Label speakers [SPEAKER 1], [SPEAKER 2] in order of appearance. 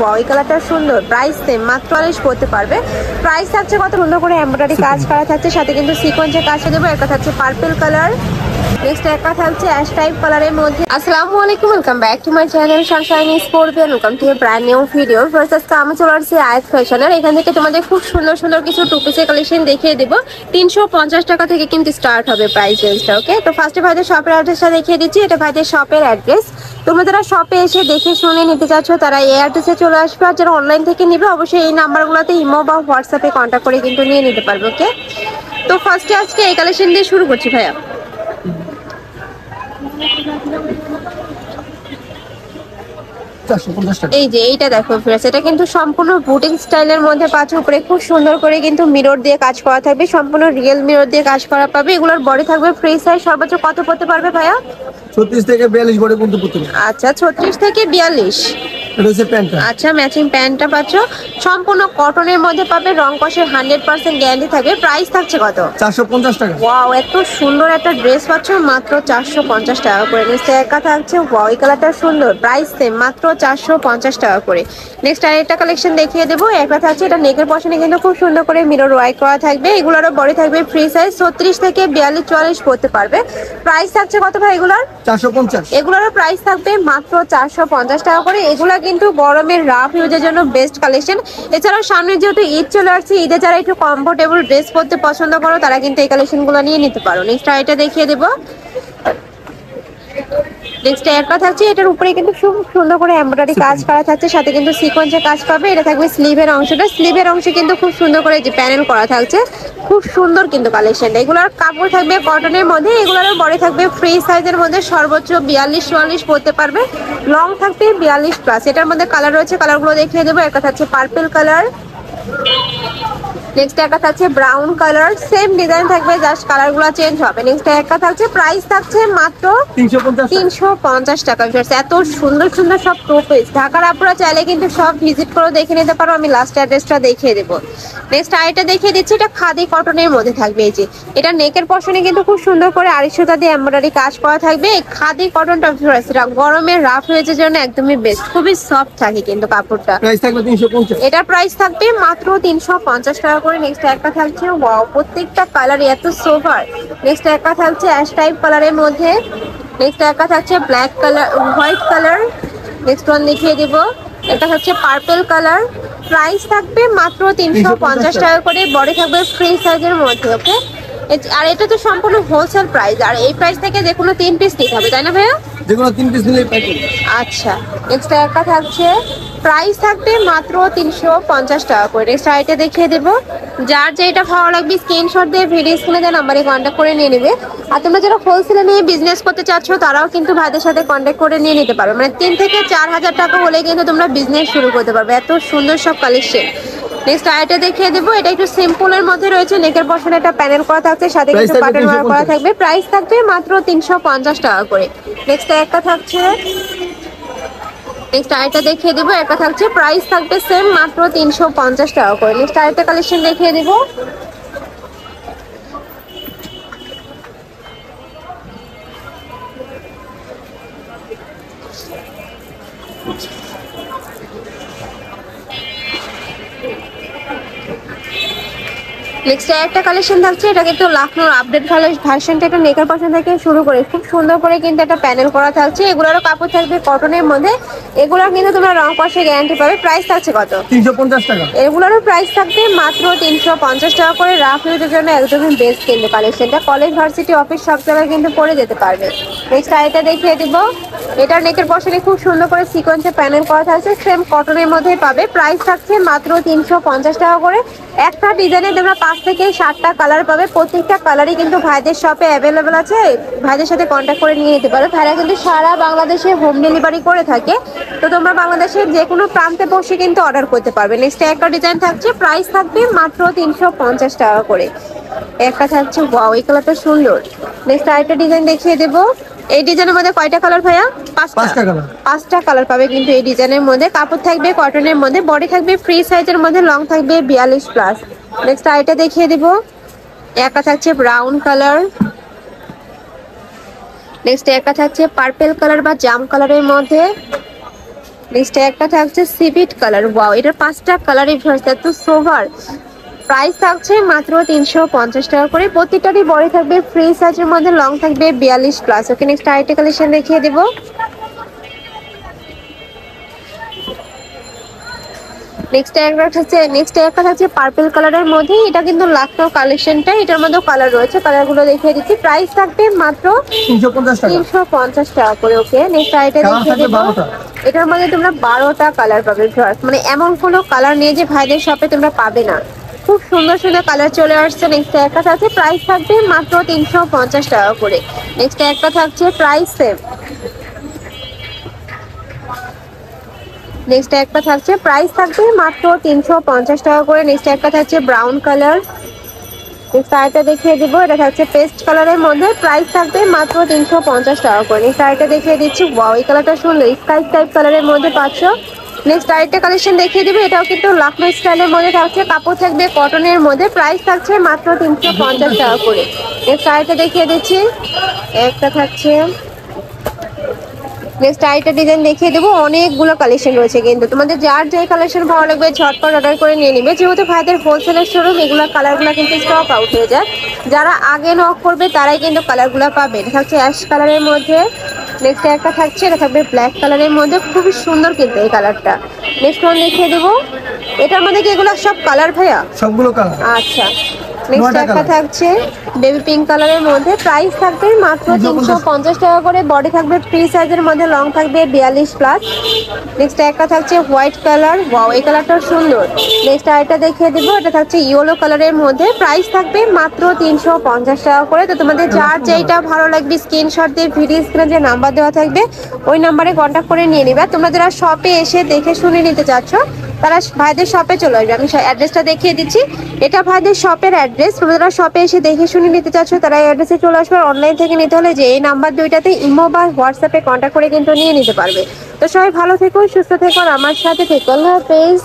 [SPEAKER 1] Wow, এই কালারটা সুন্দর। প্রাইস সেম, মাত্র 44 করতে পারবে। প্রাইস থাকছে কত সুন্দর করে এমব্রয়ডারি কাজ করা থাকছে, সাথে কিন্তু সিকোয়েন্সের কাজ দেবো। একটা থাকছে পার্পল কালার, নেক্সট একটা থাকছে অ্যাশ টাইপ কালারের মধ্যে। আসসালামু আলাইকুম, welcome back to my channel Sunshine scorpion. Welcome to A brand new video. First আজকে আমি চলে আসছি আয়াত ফ্যাশনের। এখান থেকে তোমাদের খুব সুন্দর সুন্দর কিছু টু পিসের কালেকশন দেখিয়ে দেবো। 350 টাকা থেকে কিন্তু স্টার্ট হবে প্রাইস রেঞ্জটা। ওকে, তো ফার্স্টে ভাইদের শপের অ্যাড্রেসটা দেখিয়ে দিচ্ছি। এটা ভাইদের শপের অ্যাড্রেস। তোমরা যারা শপে এসে দেখে শুনে নিতে চাচ্ছ তারা এই অ্যাড্রেসে চলে আসবে, আর যারা অনলাইন থেকে নিবে অবশ্যই এই নাম্বারগুলোতে ইমো বা হোয়াটসঅ্যাপে কন্ট্যাক্ট করে কিন্তু নিয়ে নিতে পারবে। ওকে, তো ফার্স্টে আজকে এই কালেকশন দিয়ে শুরু করছি ভাইয়া। এই যে এইটা দেখো ফ্রেন্ডস, এটা কিন্তু সম্পূর্ণ বুটিক স্টাইলের মধ্যে পাচ্ছ। উপরে খুব সুন্দর করে কিন্তু মিরর দিয়ে কাজ করা থাকবে, সম্পূর্ণ রিয়েল মিরর দিয়ে কাজ করা পাবে। এগুলোর বডি থাকবে ফ্রি সাইজ। সর্বোচ্চ কত পড়তে পারবে ভাইয়া?
[SPEAKER 2] 36 থেকে 42 বডি পর্যন্ত পড়তে পারবে।
[SPEAKER 1] আচ্ছা, 36 থেকে 42।
[SPEAKER 2] এটা হচ্ছে প্যান্টটা।
[SPEAKER 1] আচ্ছা, ম্যাচিং প্যান্টটা পাচ্ছ, সম্পূর্ণ কটনের মধ্যে পাবে। রং কষের 100% গ্যারান্টি থাকবে। প্রাইস থাকছে কত?
[SPEAKER 2] 450 টাকা।
[SPEAKER 1] ওয়াও, এত সুন্দর একটা ড্রেস পাচ্ছ মাত্র 450 টাকা করে। নেক্সট একা থাকছে, ওয়াও এই কালারটা সুন্দর। প্রাইস সেম, মাত্র 450 টাকা করে। নেক্সট আরেকটা কালেকশন দেখিয়ে দেবো। একটা থাকছে, এটা নেকের পশনে কিন্তু খুব সুন্দর করে মিরর ওয়ার্ক করা থাকবে। এগুলোরও বডি থাকবে ফ্রি সাইজ। 36 থেকে 42 44 পড়তে পারবে। প্রাইস থাকছে কত ভাই এগুলোর?
[SPEAKER 2] 450।
[SPEAKER 1] এগুলোরও প্রাইস থাকবে মাত্র 450 টাকা করে। এগুলা কিন্তু গরমের রাফ ইউজের জন্য বেস্ট কালেকশন। এছাড়াও সামনে যেহেতু ঈদ চলে আসছে, ঈদে যারা একটু কমফোর্টেবল ড্রেস পরতে পছন্দ করো তারা কিন্তু এই কালেকশনগুলো নিয়ে নিতে পারো। নেক্সট এটা দেখিয়ে দেবো। নেক্সট একটা থাকছে, এটার উপরে কিন্তু খুব সুন্দর করে এমব্রয়ডারি কাজ করা থাকছে, সাথে কিন্তু সিকোয়েন্সের কাজ পাবে। এটা থাকবে স্লিভের অংশটা। স্লিভের অংশে কিন্তু খুব সুন্দর করে যে প্যানেল করা থাকছে, খুব সুন্দর কিন্তু কালেকশনটা। এগুলোর কাপড় থাকবে কটনের মধ্যে। এগুলোরও বডি থাকবে ফ্রি সাইজের মধ্যে। সর্বোচ্চ 42 44 পড়তে পারবে। লং থাকবে 42 প্লাস। এটার মধ্যে কালার রয়েছে, কালারগুলো দেখিয়ে দেবো। একটা থাকছে পার্পল কালার, নেক্সট একটা থাকছে ব্রাউন কালার। সেম ডিজাইন থাকবে, জাস্ট কালারগুলো চেঞ্জ হবে। নেক্সট একটা থাকছে, প্রাইস থাকছে মাত্র 350 টাকা। এত সুন্দর সুন্দর সব টু পিস। ঢাকার আপুরা চাইলে কিন্তু সব ভিজিট করে দেখে নিতে পারো। আমি লাস্ট অ্যাড্রেসটা দেখিয়ে দেবো। নেক্সট আরেকটা দেখিয়ে দিচ্ছি, এটা খাদি কটনের মধ্যে থাকবে। এই যে এটা নেকের পশনে কিন্তু খুব সুন্দর করে আড়াইশোটা দিয়ে এমব্রয়ডারি কাজ করা থাকবে। এই খাদি কটনটা গরমের রাফ হয়েছে জন্য একদমই বেস্ট, খুবই সফট থাকে কিন্তু কাপড়টা।
[SPEAKER 2] প্রাইস থাকবে 350।
[SPEAKER 1] এটার প্রাইস থাকবে মাত্র 350 টাকা করে। নেক্সট একটা থাকছে, ওয়াও প্রত্যেকটা কালার এত সোভার। নেক্সট একটা থাকছে অ্যাশ টাইপ কালারের মধ্যে। নেক্সট একটা থাকছে black colour, white colour. Next one দেখিয়ে দিব, এটা হচ্ছে পার্পল কালার। প্রাইস থাকবে মাত্র 350 টাকা করে। বডি থাকবে ফ্রি সাইজের মধ্যে। ওকে, আর এটা তো সম্পূর্ণ হোলসেল প্রাইস। আর এই প্রাইস থেকে যে কোনো 3 পিস নিতে হবে, তাই না ভাইয়া?
[SPEAKER 2] যে কোনো 3 পিস নিলেই পাই।
[SPEAKER 1] আচ্ছা, নেক্সট একটা থাকছে, প্রাইস থাকবে মাত্র 350 টাকা করে। নেক্সট আইটা দেখিয়ে দেবো। যার যেটা ভালো লাগবে স্ক্রিনশট দিয়ে ভিডিও স্ক্রিনে দেওয়া নাম্বারে কন্ট্যাক্ট করে নিয়ে নেবে। আর তোমরা যারা হোলসেলে নিয়ে বিজনেস করতে চাচ্ছ তারাও কিন্তু ভাইদের সাথে কন্ট্যাক্ট করে নিয়ে নিতে পারো। মানে 3 থেকে 4 হাজার টাকা হলে কিন্তু তোমরা বিজনেস শুরু করতে পারবে। এত সুন্দর সব কালেকশন। নেক্সট আইটা দেখিয়ে দেবো। এটা একটু সিম্পলের মধ্যে রয়েছে। নেকের পশনে একটা প্যানেল করা থাকছে, সাথে কিছু বাটন ওয়ার্ক করা থাকবে। প্রাইস থাকবে মাত্র 350 টাকা করে। নেক্সট একটা থাকছে, নেক্সট আরেকটা দেখিয়ে দিব। একটা থাকছে, প্রাইস থাকবে সেম, মাত্র 350 টাকা করে। নেক্সট আরেকটা কালেকশন দেখিয়ে দিব। নেক্সট একটা কালেকশন থাকছে, এটা কিন্তু লাখনৌর আপডেট ভার্সনটা। এটা নেকার পশন থেকে শুরু করে খুব সুন্দর করে কিন্তু একটা প্যানেল করা থাকছে। এগুলোরও কাপড় থাকবে কটনের মধ্যে। এগুলোর কিন্তু তোমরা রং কষে গ্যারান্টি পাবে। প্রাইস থাকছে কত?
[SPEAKER 2] 350 টাকা।
[SPEAKER 1] এগুলোরও প্রাইস থাকবে মাত্র 350 টাকা করে। রাফ ইউজের জন্য একদমই বেস্ট কিন্তু কালেকশনটা। কলেজ, ভার্সিটি, অফিস সব জায়গায় কিন্তু পরে যেতে পারবে। নেক্সট আইটা দেখিয়ে দিব। এটার নেকের পশনে খুব সুন্দর করে সিকোয়েন্সে প্যানেল করা থাকছে, সেম কটনের মধ্যে পাবে। প্রাইস থাকছে মাত্র 350 টাকা করে। একটা ডিজাইনে তোমরা 5 থেকে 7টা কালার পাবে। প্রত্যেকটা কালারই কিন্তু ভাইদের শপে অ্যাভেলেবেল আছে। ভাইদের সাথে কন্ট্যাক্ট করে নিয়ে নিতে পারো। ভাইরা কিন্তু সারা বাংলাদেশে হোম ডেলিভারি করে থাকে। তো তোমরা বাংলাদেশের যে কোনো প্রান্তে বসে কিন্তু অর্ডার করতে পারবে। নেক্সট একটা ডিজাইন থাকছে, প্রাইস থাকবে মাত্র 350 টাকা করে। একটা থাকছে, ওয়াও এই কালারটা সুন্দর। নেক্সট আরেকটা ডিজাইন দেখিয়ে দেবো। এই ডিজাইনের মধ্যে কয়টা কালার ভাইয়া? 5টা কালার পাবে কিন্তু এই ডিজাইনের মধ্যে। কাপড় থাকবে কটনের মধ্যে, বডি থাকবে ফ্রি সাইজের মধ্যে, লং থাকবে 42 প্লাস। নেক্সট আইটা দেখিয়ে দিব। একটা থাকছে ব্রাউন কালার, নেক্সট একটা থাকছে পার্পল কালার বা জাম কালারের মধ্যে। নেক্সট একটা থাকছে সিভিট কালার, ওয়াও এটার 5টা কালারই এত সোভার। প্রাইস থাকছে মাত্র 350 টাকা করে, প্রত্যেকটারই বড় থাকবে ফ্রি সাইজের মধ্যে, লং থাকবে 42 প্লাস। ওকে নেক্সট আরেকটা কালেকশন দেখিয়ে দেবো। নেক্সট একটা থাকছে পার্পল কালারের মধ্যে, এটা কিন্তু লাখনৌ কালেকশনটা, এটার মধ্যে কালার রয়েছে, কালারগুলো দেখিয়ে দিচ্ছি। প্রাইস থাকবে মাত্র
[SPEAKER 2] 350 টাকা।
[SPEAKER 1] 350 টাকা করে। ওকে নেক্সট আইটা
[SPEAKER 2] কালার
[SPEAKER 1] দেখিয়ে
[SPEAKER 2] থাকবে
[SPEAKER 1] দেবো।
[SPEAKER 2] 12টা।
[SPEAKER 1] এটার মধ্যে তোমরা 12টা কালার পাবে ভিউয়ার্স, মানে এমন কোনো কালার নেই যে ভাইদের শপে তোমরা পাবে না, খুব সুন্দর সুন্দর কালার চলে আসছে। নেক্সট একটা থাকছে, প্রাইস থাকবে মাত্র 350 টাকা করে। নেক্সট একটা থাকছে প্রাইস সেম, নেক্সট একটা থাকছে প্রাইস থাকবে মাত্র 350 টাকা করে। নেক্সট একটা থাকছে ব্রাউন কালার, নেক্সট আরেকটা দেখিয়ে দিব, এটা থাকছে পেস্ট কালারের মধ্যে, প্রাইস থাকবে মাত্র 350 টাকা করে। নেক্সট আরেকটা দেখিয়ে দিচ্ছি, ওয়াও এই কালারটা সুন্দর, স্কাই টাইপ কালারের মধ্যে পাচ্ছ। নেক্সট আরেকটা কালেকশন দেখিয়ে দিব, এটাও কিন্তু লাখনৌ স্টাইলের মধ্যে থাকছে, কাপড় থাকবে কটনের মধ্যে, প্রাইস থাকছে মাত্র 350 টাকা করে। নেক্সট আরেকটা দেখিয়ে দিচ্ছি, একটা থাকছে, নেক্সট আরেকটা ডিজাইন দেখিয়ে দেবো। অনেকগুলো কালেকশন রয়েছে কিন্তু, তোমাদের যার যে কালেকশন ভালো লাগবে ঝটপট অর্ডার করে নিয়ে নিবে, যেহেতু ভাইদের হোলসেলের শোরুম, এগুলো কালারগুলো কিন্তু স্টক আউট হয়ে যায়, যারা আগে নক করবে তারাই কিন্তু কালারগুলো পাবে। এটা থাকছে অ্যাশ কালারের মধ্যে, নেক্সট একটা থাকছে, এটা থাকবে ব্ল্যাক কালারের মধ্যে, খুবই সুন্দর কিন্তু এই কালারটা। নেক্সট ওয়ান দেখিয়ে দেবো, এটার মধ্যে কি এগুলো সব কালার ভাইয়া?
[SPEAKER 2] সবগুলো কালার।
[SPEAKER 1] আচ্ছা নেক্সট
[SPEAKER 2] নয়টা
[SPEAKER 1] একটা
[SPEAKER 2] colour।
[SPEAKER 1] থাকছে বেবি পিঙ্ক কালারের মধ্যে, প্রাইস থাকবে মাত্র 350 টাকা করে, বডি থাকবে ফ্রি সাইজের মধ্যে, লং থাকবে 42 প্লাস। নেক্সট একটা থাকছে হোয়াইট কালার, ওয়াও এই কালারটা সুন্দর। নেক্সট আরেকটা দেখিয়ে দিব, এটা থাকছে ইয়েলো কালারের মধ্যে, প্রাইস থাকবে মাত্র 350 টাকা করে। তো তোমাদের যার যেইটা ভালো লাগবে স্ক্রিনশট দিয়ে ভিডিও স্ক্রিনে যে নাম্বার দেওয়া থাকবে ওই নাম্বারে কন্ট্যাক্ট করে নিয়ে নিবে। তোমরা যারা শপে এসে দেখে শুনে নিতে চাচ্ছ তারা ভাইদের শপে চলে আসবে, আমি অ্যাড্রেসটা দেখিয়ে দিচ্ছি, এটা ভাইদের শপের অ্যাড্রেস। তোমরা যারা শপে এসে দেখে শুনে নিতে চাচ্ছ তারা এই অ্যাড্রেসে চলে আসবে। অনলাইন থেকে নিতে হলে যে এই নাম্বার দুইটাতে ইমো বা হোয়াটসঅ্যাপে কন্ট্যাক্ট করে কিন্তু নিয়ে নিতে পারবে। তো সবাই ভালো থেকো, সুস্থ থেকো, আর আমার সাথে থেকো। আল্লাহ হাফেজ।